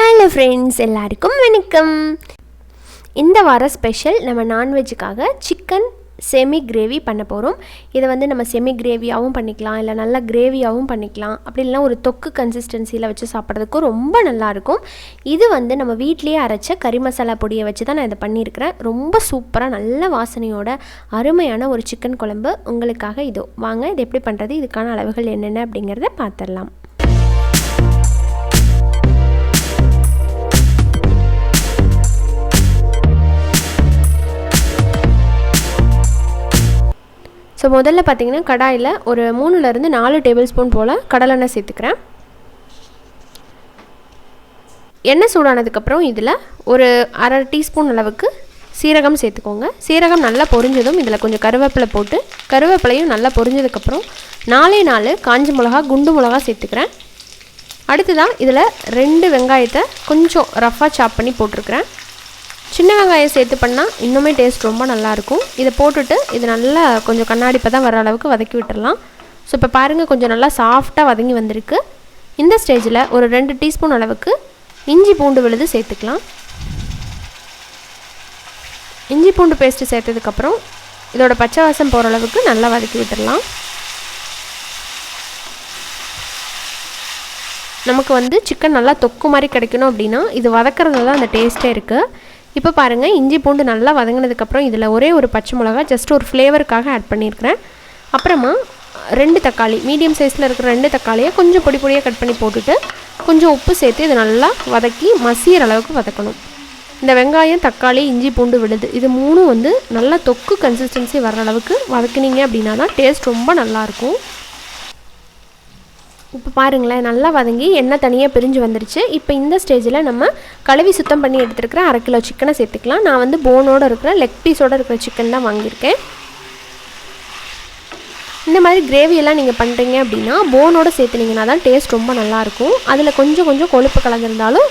Hello friends, எல்லாருக்கும் வணக்கம். இந்த வார ஸ்பெஷல் நம்ம நான்வெஜ்ஜுக்காக சிக்கன் செமி கிரேவி பண்ண போகிறோம். இதை வந்து நம்ம செமி கிரேவியாகவும் பண்ணிக்கலாம், இல்லை நல்லா கிரேவியாகவும் பண்ணிக்கலாம். அப்படி இல்லைனா ஒரு தொக்கு கன்சிஸ்டன்சியில் வச்சு சாப்பிட்றதுக்கும் ரொம்ப நல்லாயிருக்கும். இது வந்து நம்ம வீட்லேயே அரைச்ச கறி மசாலா பொடியை வச்சு தான் நான் இதை பண்ணியிருக்கிறேன். ரொம்ப சூப்பராக நல்ல வாசனையோட அருமையான ஒரு சிக்கன் குழம்பு உங்களுக்காக. இதோ வாங்க, இது எப்படி பண்ணுறது, இதுக்கான அளவுகள் என்னென்ன அப்படிங்கிறத பார்த்துடலாம். ஸோ முதல்ல பார்த்திங்கன்னா கடாயில் ஒரு 3லேருந்து 4 டேபிள் ஸ்பூன் போல் கடலெண்ணெய் சேர்த்துக்கிறேன். எண்ணெய் சூடானதுக்கப்புறம் இதில் ஒரு அரை டீஸ்பூன் அளவுக்கு சீரகம் சேர்த்துக்கோங்க. சீரகம் நல்லா பொரிஞ்சதும் இதில் கொஞ்சம் கருவேப்பிலை போட்டு, கருவேப்பிலையும் நல்லா பொரிஞ்சதுக்கப்புறம் 4 காஞ்ச மிளகா, குண்டு மிளகா சேர்த்துக்கிறேன். அடுத்ததான் இதில் 2 வெங்காயத்தை கொஞ்சம் ரஃபாக சாப் பண்ணி போட்டிருக்கிறேன். சின்ன வெங்காயம் சேர்த்து பண்ணால் இன்னுமே டேஸ்ட் ரொம்ப நல்லாயிருக்கும். இதை போட்டுட்டு இது நல்லா கொஞ்சம் கண்ணாடி பதம் வர அளவுக்கு வதக்கி விட்டுடலாம். ஸோ இப்போ பாருங்கள், கொஞ்சம் நல்லா சாஃப்டாக வதங்கி வந்திருக்கு. இந்த ஸ்டேஜில் ஒரு 2 டீஸ்பூன் அளவுக்கு இஞ்சி பூண்டு விழுது சேர்த்துக்கலாம். இஞ்சி பூண்டு பேஸ்ட்டு சேர்த்ததுக்கப்புறம் இதோட பச்சை வாசம் போகிற அளவுக்கு நல்லா வதக்கி விட்டுடலாம். நமக்கு வந்து சிக்கன் நல்லா தொக்கு மாதிரி கிடைக்கணும் அப்படின்னா இது வதக்கிறதுல தான் அந்த டேஸ்ட்டே இருக்குது. இப்போ பாருங்கள், இஞ்சி பூண்டு நல்லா வதங்கினதுக்கப்புறம் இதில் ஒரே ஒரு பச்சை மிளகா ஜஸ்ட் ஒரு ஃப்ளேவருக்காக ஆட் பண்ணியிருக்கிறேன். அப்புறமா 2 தக்காளி, மீடியம் சைஸில் இருக்கிற 2 தக்காளியை கொஞ்சம் பொடி பொடியாக கட் பண்ணி போட்டுட்டு கொஞ்சம் உப்பு சேர்த்து இதை நல்லா வதக்கி மசிகிற அளவுக்கு வதக்கணும். இந்த வெங்காயம், தக்காளி, இஞ்சி பூண்டு விழுது இது 3 வந்து நல்லா தொக்கு கன்சிஸ்டன்சி வர்ற அளவுக்கு வதக்கினீங்க அப்படின்னா தான் டேஸ்ட் ரொம்ப நல்லாயிருக்கும். இப்போ பாருங்களேன், நல்லா வதங்கி எண்ணெய் தனியாக பிரிஞ்சு வந்துருச்சு. இப்போ இந்த ஸ்டேஜில் நம்ம கழுவி சுத்தம் பண்ணி எடுத்துருக்கிற 1/2 கிலோ சிக்கனை சேர்த்துக்கலாம். நான் வந்து போனோடு இருக்கிற லெக் பீஸோடு இருக்கிற சிக்கன் தான் வாங்கியிருக்கேன். இந்த மாதிரி கிரேவியெல்லாம் நீங்கள் பண்ணுறீங்க அப்படின்னா போனோடு சேர்த்துனீங்கன்னா தான் டேஸ்ட் ரொம்ப நல்லாயிருக்கும். அதில் கொஞ்சம் கொழுப்பு கலந்துருந்தாலும்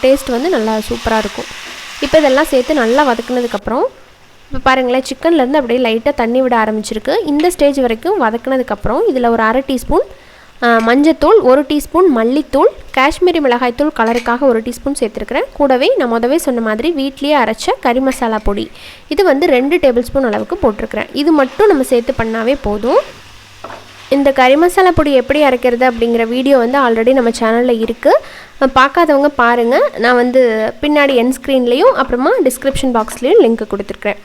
டேஸ்ட் வந்து நல்லா சூப்பராக இருக்கும். இப்போ இதெல்லாம் சேர்த்து நல்லா வதக்குனதுக்கப்புறம் இப்போ பாருங்களேன், சிக்கன்லேருந்து அப்படியே லைட்டாக தண்ணி விட ஆரம்பிச்சிருக்கு. இந்த ஸ்டேஜ் வரைக்கும் வதக்குனதுக்கப்புறம் இதில் ஒரு 1/2 டீஸ்பூன் மஞ்சத்தூள், 1 டீஸ்பூன் மல்லித்தூள், காஷ்மீரி மிளகாய்த்தூள் கலருக்காக 1 டீஸ்பூன் சேர்த்துருக்கிறேன். கூடவே நான் முதவே சொன்ன மாதிரி வீட்லேயே அரைச்ச கறி மசாலா பொடி இது வந்து 2 டேபிள் ஸ்பூன் அளவுக்கு போட்டிருக்கிறேன். இது மட்டும் நம்ம சேர்த்து பண்ணாவே போதும். இந்த கறி மசாலா பொடி எப்படி அரைக்கிறது அப்படிங்கிற வீடியோ வந்து ஆல்ரெடி நம்ம சேனலில் இருக்குது. பார்க்காதவங்க பாருங்கள். நான் வந்து பின்னாடி என் ஸ்க்ரீன்லேயும் அப்புறமா டிஸ்கிரிப்ஷன் பாக்ஸ்லேயும் லிங்க் கொடுத்துருக்குறேன்.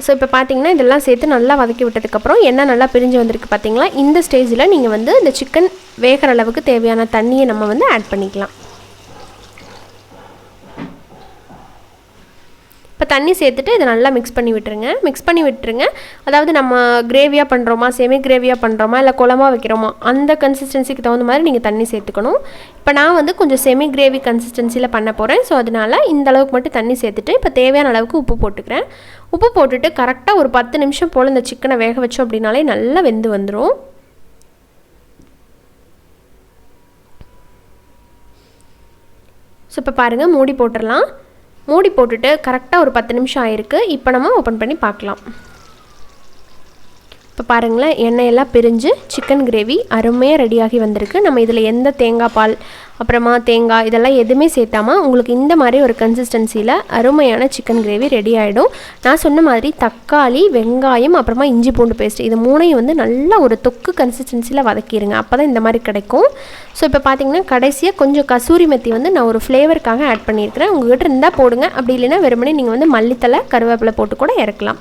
ஸோ இப்போ பார்த்தீங்கன்னா இதெல்லாம் சேர்த்து நல்லா வதக்கி விட்டதுக்கப்புறம் எண்ணெய் நல்லா பிரிஞ்சு வந்திருக்கு பார்த்தீங்களா. இந்த ஸ்டேஜில் நீங்கள் வந்து இந்த சிக்கன் வேகிற அளவுக்கு தேவையான தண்ணியை நம்ம வந்து ஆட் பண்ணிக்கலாம். இப்போ தண்ணி சேர்த்துட்டு இதை நல்லா மிக்ஸ் பண்ணி விட்டுருங்க. அதாவது நம்ம கிரேவியாக பண்ணுறோமா, செமி கிரேவியாக பண்ணுறோமா, இல்லை குழம்பா வைக்கிறோமா, அந்த கன்சிஸ்டன்சிக்கு தகுந்த மாதிரி நீங்கள் தண்ணி சேர்த்துக்கணும். இப்போ நான் வந்து கொஞ்சம் செமி கிரேவி கன்சிஸ்டன்சியில் பண்ண போகிறேன். ஸோ அதனால் இந்த அளவுக்கு மட்டும் தண்ணி சேர்த்துட்டு இப்போ தேவையான அளவுக்கு உப்பு போட்டுக்கிறேன். உப்பு போட்டுட்டு கரெக்டாக ஒரு 10 நிமிஷம் போல் இந்த சிக்கனை வேக வச்சோம் அப்படின்னாலே நல்லா வெந்து வந்துடும். ஸோ இப்போ பாருங்கள், மூடி போட்டுடலாம். மூடி போட்டுட்டு கரெக்டாக ஒரு 10 நிமிஷம் ஆயிருக்கு. இப்போ நம்ம ஓப்பன் பண்ணி பார்க்கலாம். இப்போ பாருங்களேன், எண்ணெயெல்லாம் பிரிஞ்சு சிக்கன் கிரேவி அருமையாக ரெடியாகி வந்திருக்கு. நம்ம இதில் எந்த தேங்காய் பால், அப்புறமா தேங்காய் இதெல்லாம் எதுவுமே சேர்த்தாமல் உங்களுக்கு இந்த மாதிரி ஒரு கன்சிஸ்டன்சியில் அருமையான சிக்கன் கிரேவி ரெடி ஆகிடும். நான் சொன்ன மாதிரி தக்காளி, வெங்காயம், அப்புறமா இஞ்சி பூண்டு பேஸ்ட் இது 3ஐயும் வந்து நல்லா ஒரு தொக்கு கன்சிஸ்டன்சியில் வதக்கிடுங்க. அப்போ தான் இந்த மாதிரி கிடைக்கும். ஸோ இப்போ பார்த்தீங்கன்னா கடைசியாக கொஞ்சம் கசூரி மெத்தி வந்து நான் ஒரு ஃப்ளேவருக்காக ஆட் பண்ணியிருக்கிறேன். உங்கள்கிட்ட இருந்தால் போடுங்க, அப்படி இல்லைன்னா வெறுமனே நீங்கள் வந்து மல்லித்தலை, கருவேப்பிலை போட்டு கூட இறக்கலாம்.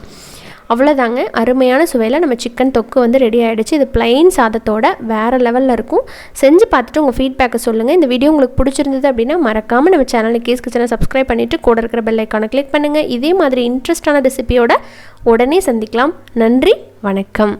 அவ்வளோதாங்க, அருமையான சுவையில் நம்ம சிக்கன் தொக்கு வந்து ரெடி ஆகிடுச்சு. இது ப்ளைன் சாதத்தோட வேறு லெவலில் இருக்கும். செஞ்சு பார்த்துட்டு உங்கள் ஃபீட்பேக்கை சொல்லுங்கள். இந்த வீடியோ உங்களுக்கு பிடிச்சிருந்தது அப்படின்னா மறக்காமல் நம்ம சேனலுக்கு கீஸ் கிச்சனை சப்ஸ்கிரைப் பண்ணிவிட்டு கூட இருக்கிற பெல் ஐக்கானை கிளிக் பண்ணுங்கள். இதே மாதிரி இன்ட்ரெஸ்டான ரெசிபியோட உடனே சந்திக்கலாம். நன்றி, வணக்கம்.